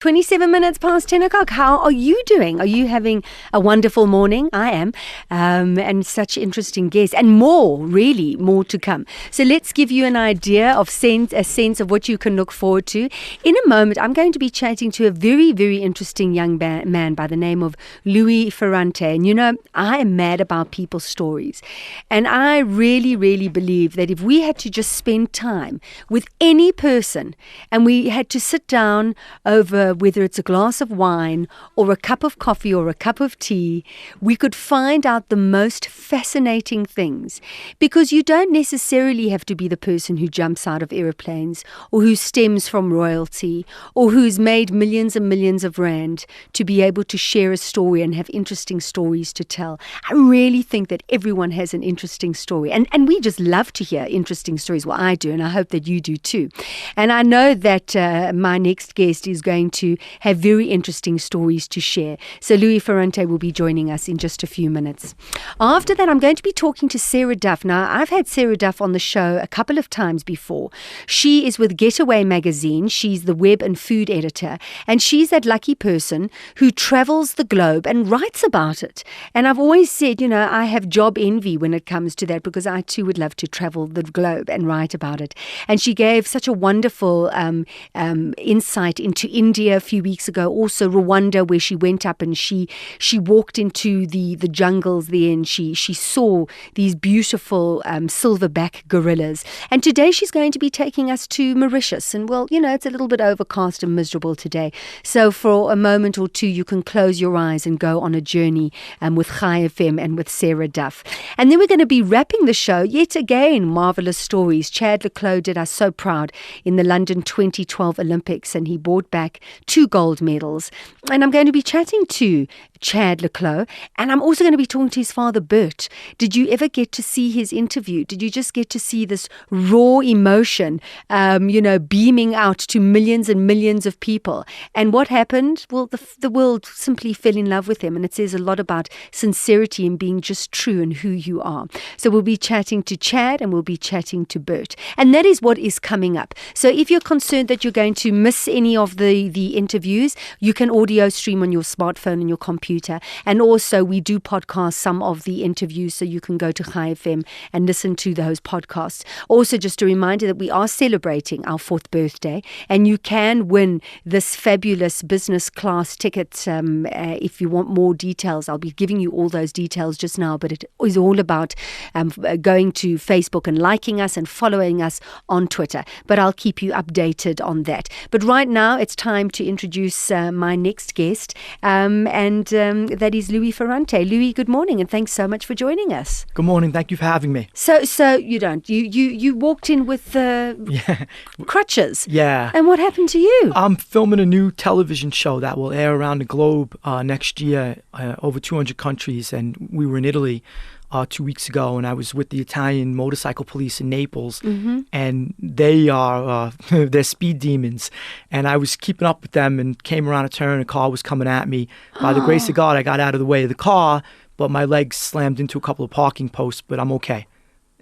27 minutes past 10 o'clock. How are you doing? Are you having a wonderful morning? I am. And such interesting guests and more, really, more to come. So let's give you an idea of a sense of what you can look forward to. In a moment, I'm going to be chatting to a very, very interesting young man by the name of Niki Ferrante. And you know, I am mad about people's stories. And I really, really believe that if we had to just spend time with any person and we had to sit down over whether it's a glass of wine or a cup of coffee or a cup of tea, we could find out the most fascinating things. Because you don't necessarily have to be the person who jumps out of aeroplanes or who stems from royalty or who's made millions and millions of rand to be able to share a story and have interesting stories to tell. I really think that everyone has an interesting story. And we just love to hear interesting stories. Well, I do, and I hope that you do too. And I know that my next guest is going to have very interesting stories to share. So Niki Ferrante will be joining us in just a few minutes. After that, I'm going to be talking to Sarah Duff. Now, I've had Sarah Duff on the show a couple of times before. She is with Getaway magazine. She's the web and food editor, and she's that lucky person who travels the globe and writes about it. And I've always said, you know, I have job envy when it comes to that, because I too would love to travel the globe and write about it. And she gave such a wonderful insight into India a few weeks ago, also Rwanda, where she went up and she walked into the jungles there, and she saw these beautiful silverback gorillas. And today she's going to be taking us to Mauritius. And well, you know, it's a little bit overcast and miserable today. So for a moment or two, you can close your eyes and go on a journey with Chaifm and with Sarah Duff. And then we're going to be wrapping the show, yet again, marvelous stories. Chad Leclos did us so proud in the London 2012 Olympics, and he brought back 2 gold medals. And I'm going to be chatting to Chad Leclos, and I'm also going to be talking to his father, Bert. Did you ever get to see his interview? Did you just get to see this raw emotion, beaming out to millions and millions of people? And what happened? Well, the world simply fell in love with him, and it says a lot about sincerity and being just true and who you are. So we'll be chatting to Chad and we'll be chatting to Bert. And that is what is coming up. So if you're concerned that you're going to miss any of the interviews, you can audio stream on your smartphone and your computer. And also we do podcast some of the interviews, so you can go to Chaifm and listen to those podcasts. Also, just a reminder that we are celebrating our 4th birthday, and you can win this fabulous business class ticket. If you want more details, I'll be giving you all those details just now, but it is all about going to Facebook and liking us and following us on Twitter. But I'll keep you updated on that. But right now, it's time to introduce my next guest, and that is Niki Ferrante. Niki, good morning, and thanks so much for joining us. Good morning. Thank you for having me. So you walked in with crutches. Yeah. And what happened to you? I'm filming a new television show that will air around the globe next year, over 200 countries, and we were in Italy 2 weeks ago, and I was with the Italian motorcycle police in Naples, and they are they're speed demons, and I was keeping up with them and came around a turn, a car was coming at me. By the grace of God, I got out of the way of the car, but my legs slammed into a couple of parking posts, but I'm okay.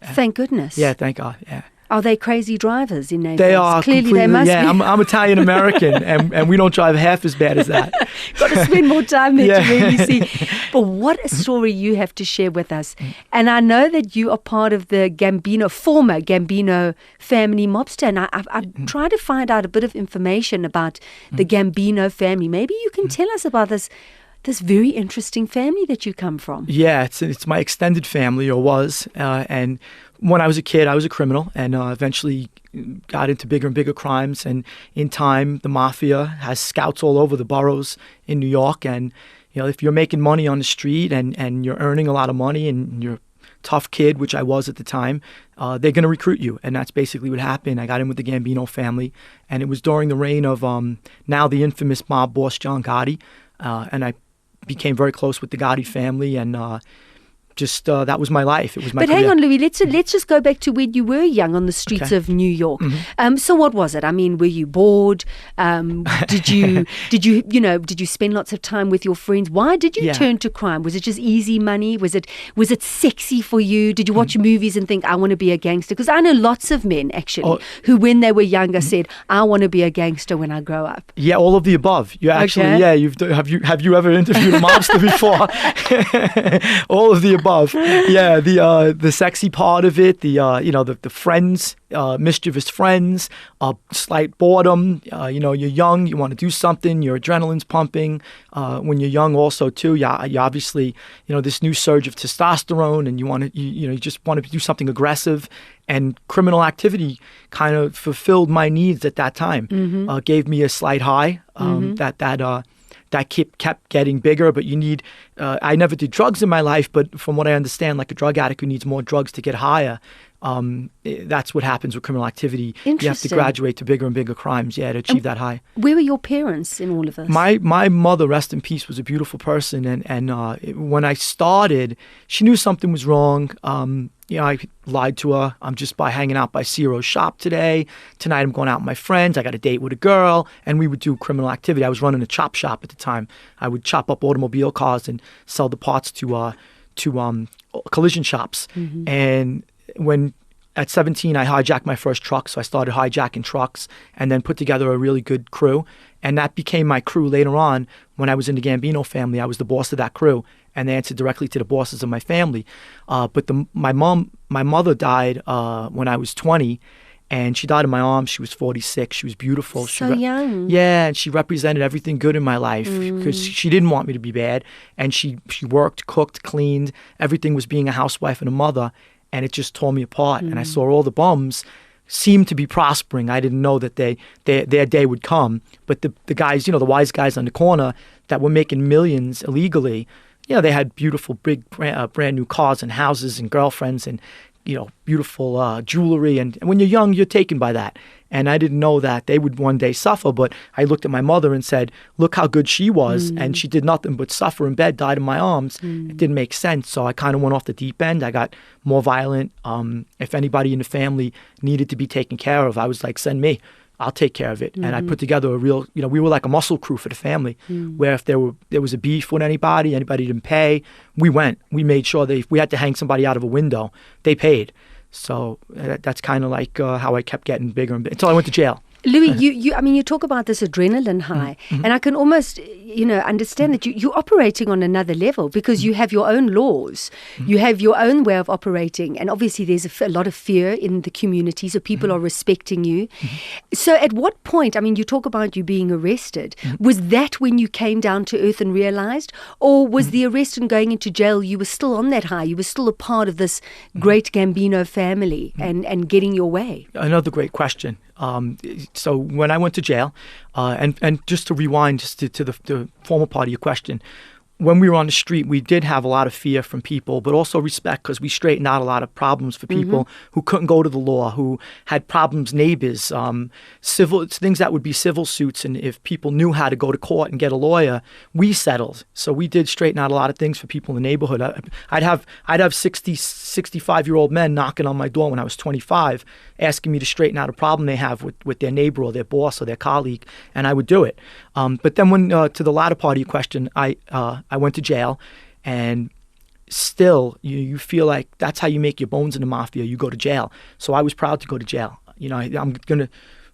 Thank goodness. Yeah, thank God. Yeah. Are they crazy drivers in Naples? They are. Clearly they must be. I'm Italian American, and we don't drive half as bad as that. Got to spend more time there to really see. But what a story you have to share with us. And I know that you are part of the former Gambino family mobster. And I've tried to find out a bit of information about the Gambino family. Maybe you can tell us about this very interesting family that you come from. Yeah, it's my extended family, or was, and when I was a kid, I was a criminal, and eventually got into bigger and bigger crimes. And in time, the mafia has scouts all over the boroughs in New York. And if you're making money on the street and you're earning a lot of money and you're a tough kid, which I was at the time, they're going to recruit you. And that's basically what happened. I got in with the Gambino family, and it was during the reign of now the infamous mob boss John Gotti, and I became very close with the Gotti family, and just that was my life. It was my But career. hang on, Louis, let's just go back to when you were young on the streets of New York. So what was it? I mean, were you bored? Did you spend lots of time with your friends? Why did you turn to crime? Was it just easy money? Was it sexy for you? Did you watch movies and think, I want to be a gangster? Because I know lots of men actually who, when they were younger, said, I want to be a gangster when I grow up. Yeah, all of the above. You actually, have you ever interviewed a mobster before? All of the above. Yeah, the sexy part of it, the friends, mischievous friends, slight boredom. You're young, you want to do something, your adrenaline's pumping. When you're young, also too, you obviously, this new surge of testosterone, and you just want to do something aggressive. And criminal activity kind of fulfilled my needs at that time. Gave me a slight high. That kept getting bigger, but you need, I never did drugs in my life, but from what I understand, like a drug addict who needs more drugs to get higher, that's what happens with criminal activity. You have to graduate to bigger and bigger crimes, to achieve that high. Where were your parents in all of this? My mother, rest in peace, was a beautiful person, and when I started, she knew something was wrong. I lied to her. I'm just hanging out by Ciro's shop today. Tonight I'm going out with my friends. I got a date with a girl, and we would do criminal activity. I was running a chop shop at the time. I would chop up automobile cars and sell the parts to collision shops. And when at 17, I hijacked my first truck, so I started hijacking trucks and then put together a really good crew. And that became my crew later on. When I was in the Gambino family, I was the boss of that crew, and they answered directly to the bosses of my family. But my mother died when I was 20, and she died in my arms. She was 46. She was beautiful. So young. Yeah, and she represented everything good in my life because she didn't want me to be bad. And she worked, cooked, cleaned. Everything was being a housewife and a mother, and it just tore me apart. And I saw all the bums seemed to be prospering. I didn't know that their day would come. But the guys, the wise guys on the corner that were making millions illegally, they had beautiful, big, brand new cars and houses and girlfriends and, beautiful jewelry. And when you're young, you're taken by that. And I didn't know that they would one day suffer. But I looked at my mother and said, look how good she was. And she did nothing but suffer in bed, died in my arms. It didn't make sense. So I kind of went off the deep end. I got more violent. If anybody in the family needed to be taken care of, I was like, send me. I'll take care of it. And I put together a real, we were like a muscle crew for the family, where if there was a beef with anybody didn't pay, we went. We made sure if we had to hang somebody out of a window, they paid. So that's kind of like how I kept getting bigger and bigger until I went to jail. Louis, you talk about this adrenaline high, and I can almost, understand that you're operating on another level because you have your own laws, you have your own way of operating, and obviously there's a lot of fear in the community, so people are respecting you. So at what point, you talk about you being arrested, was that when you came down to earth and realized, or was the arrest and going into jail, you were still on that high, you were still a part of this great Gambino family and getting your way? Another great question. So when I went to jail, and just to rewind to the former part of your question, when we were on the street, we did have a lot of fear from people, but also respect because we straightened out a lot of problems for people who couldn't go to the law, who had problems, neighbors, civil things that would be civil suits. And if people knew how to go to court and get a lawyer, we settled. So we did straighten out a lot of things for people in the neighborhood. I'd have 65-year-old men knocking on my door when I was 25, asking me to straighten out a problem they have with their neighbor or their boss or their colleague, and I would do it. But then when to the latter part of your question, I went to jail, and still you feel like that's how you make your bones in the mafia. You go to jail. So I was proud to go to jail. I'm going to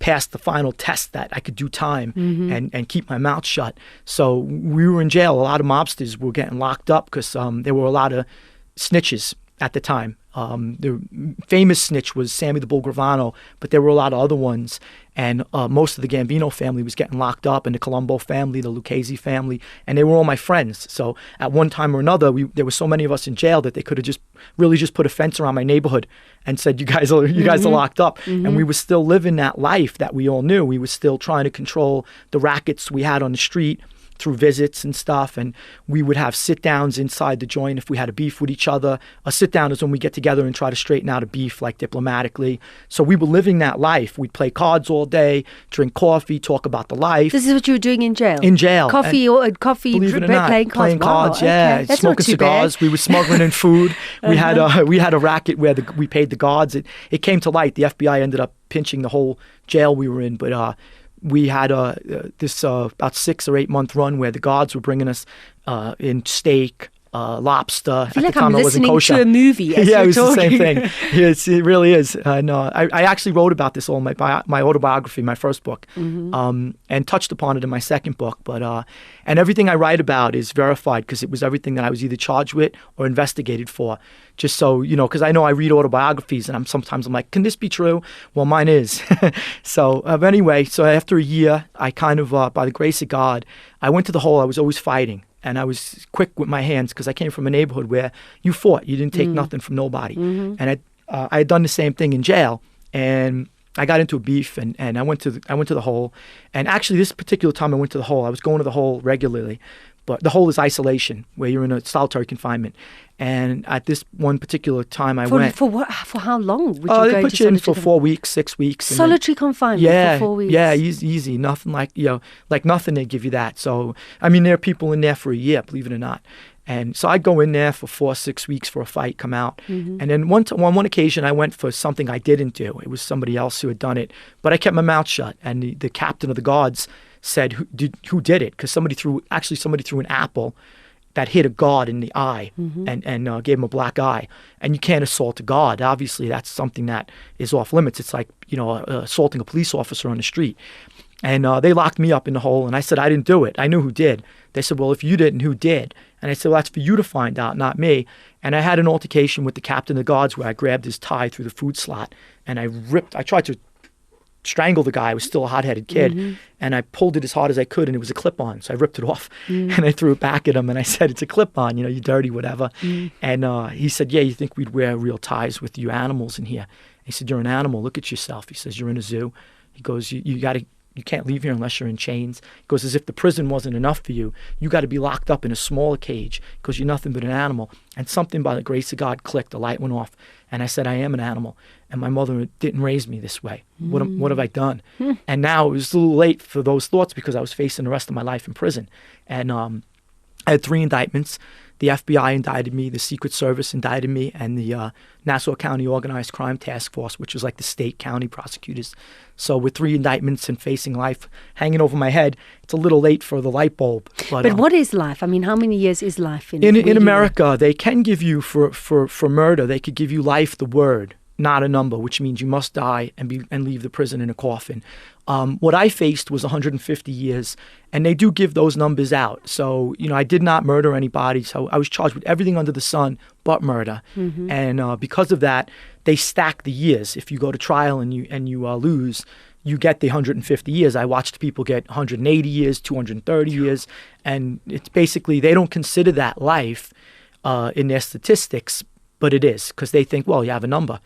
pass the final test that I could do time and keep my mouth shut. So we were in jail. A lot of mobsters were getting locked up because there were a lot of snitches at the time. The famous snitch was Sammy the Bull Gravano, but there were a lot of other ones. And most of the Gambino family was getting locked up, and the Colombo family, the Lucchese family, and they were all my friends. So at one time or another, there were so many of us in jail that they could have just put a fence around my neighborhood and said, you guys are locked up. And we were still living that life that we all knew. We were still trying to control the rackets we had on the street, through visits and stuff, and we would have sit-downs inside the joint if we had a beef with each other. A sit-down is when we get together and try to straighten out a beef, like diplomatically. So we were living that life. We'd play cards all day, drink coffee, talk about the life. This is what you were doing in jail? In jail. Coffee, believe it or not, playing cards. Wow, yeah. okay. That's Smoking not too cigars. bad. We were smuggling in food. We had a racket where we paid the guards. It came to light. The FBI ended up pinching the whole jail we were in, but we had this about 6 or 8 month run where the guards were bringing us in steak, lobster. I feel At like the time, I'm it wasn't listening kosher. to a movie as yeah, you're it was talking. the same thing. Yes, it really is. I actually wrote about this all in my autobiography, my first book, and touched upon it in my second book. But and everything I write about is verified because it was everything that I was either charged with or investigated for. Just so you know, because I know I read autobiographies and sometimes I'm like, can this be true? Well, mine is. So anyway, so after a year, I kind of, by the grace of God, I went to the hole. I was always fighting. And I was quick with my hands because I came from a neighborhood where you fought. You didn't take nothing from nobody. And I had done the same thing in jail. And I got into a beef and I went to the hole. And actually, this particular time I went to the hole, I was going to the hole regularly. But the hole is isolation, where you're in a solitary confinement. And at this one particular time I went. For what? For how long would you go they put into you in for solitary 4 weeks, 6 weeks. solitary confinement for 4 weeks? Yeah, easy. Nothing like, like nothing they give you that. So, I mean, there are people in there for a year, believe it or not. And so I'd go in there for 4 or 6 weeks for a fight, come out. And then on one occasion, I went for something I didn't do. It was somebody else who had done it. But I kept my mouth shut. And the captain of the guards said, who did it? Because somebody threw an apple that hit a guard in the eye and gave him a black eye. And you can't assault a guard. Obviously, that's something that is off limits. It's like, assaulting a police officer on the street. And they locked me up in the hole, and I said, I didn't do it. I knew who did. They said, well, if you didn't, who did? And I said, well, that's for you to find out, not me. And I had an altercation with the captain of the guards where I grabbed his tie through the food slot, and I tried to strangle the guy. I was still a hot-headed kid, and I pulled it as hard as I could, and it was a clip-on, so I ripped it off, and I threw it back at him, and I said, it's a clip-on, you dirty whatever. And he said, yeah, you think we'd wear real ties with you animals in here? He said, you're an animal. Look at yourself. He says, you're in a zoo. He goes, you can't leave here unless you're in chains. He goes, as if the prison wasn't enough for you. You got to be locked up in a smaller cage because you're nothing but an animal. And something by the grace of God clicked. The light went off. And I said, I am an animal. And my mother didn't raise me this way. What have I done? And now it was a little late for those thoughts because I was facing the rest of my life in prison. And I had 3 indictments. The FBI indicted me, the Secret Service indicted me, and the Nassau County Organized Crime Task Force, which was like the state county prosecutors. So with 3 indictments and facing life hanging over my head, it's a little late for the light bulb. But what is life? I mean, how many years is life in America? They can give you for murder. They could give you life, the word, not a number, which means you must die and leave the prison in a coffin. What I faced was 150 years, and they do give those numbers out. So, I did not murder anybody, so I was charged with everything under the sun but murder. And because of that, they stack the years. If you go to trial and you lose, you get the 150 years. I watched people get 180 years, 230 years, and it's basically they don't consider that life in their statistics, but it is because they think, well, you have a number.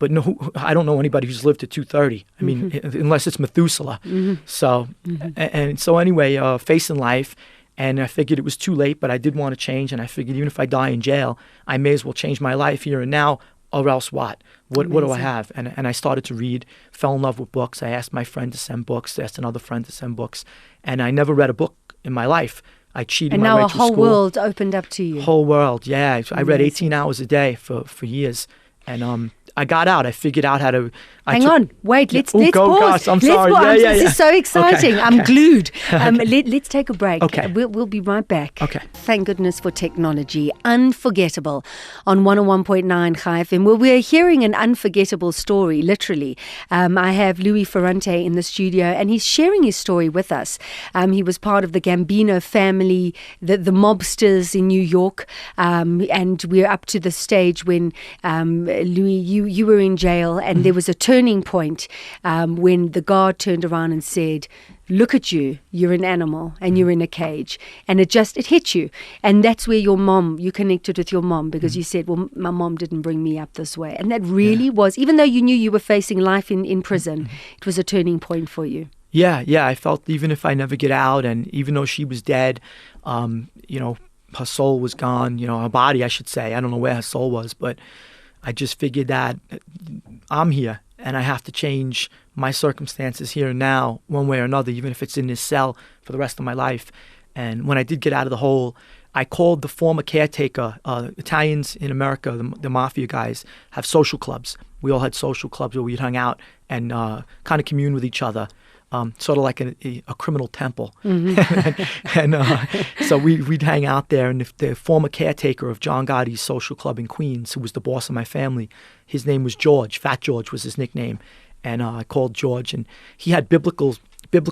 But no, I don't know anybody who's lived to 230. I mean, unless it's Methuselah. So, and so anyway, facing life, and I figured it was too late, but I did want to change, and I figured even if I die in jail, I may as well change my life here and now, or else what? What do I have? And I started to read, fell in love with books. I asked my friend to send books, asked another friend to send books, and I never read a book in my life. I cheated my way through school. And now a whole world opened up to you. Whole world, yeah. I read 18 hours a day for years, and I got out. I figured out how to. Hang on, wait. Let's go, pause. Gosh, I'm sorry. This is so exciting. Okay. I'm glued. Let's take a break. Okay. We'll be right back. Okay. Thank goodness for technology. Unforgettable on 101.9 Chaifm. Well, we're hearing an unforgettable story, literally. I have Louis Ferrante in the studio, and he's sharing his story with us. He was part of the Gambino family, the mobsters in New York, and we're up to the stage when Louis, you were in jail, and there was a turning point when the guard turned around and said, look at you, you're an animal and you're in a cage. And it hit you. And that's where you connected with your mom, because you said, well, my mom didn't bring me up this way. And that really was, even though you knew you were facing life in prison, it was a turning point for you. Yeah. I felt even if I never get out, and even though she was dead, her soul was gone. Her body, I should say. I don't know where her soul was, but I just figured that I'm here and I have to change my circumstances here and now, one way or another, even if it's in this cell for the rest of my life. And when I did get out of the hole, I called the former caretaker. Italians in America, the mafia guys, have social clubs. We all had social clubs where we'd hang out and kind of commune with each other. Sort of like a criminal temple. And so we'd hang out there, and the former caretaker of John Gotti's social club in Queens, who was the boss of my family, his name was George. Fat George was his nickname. And I called George, and he had biblical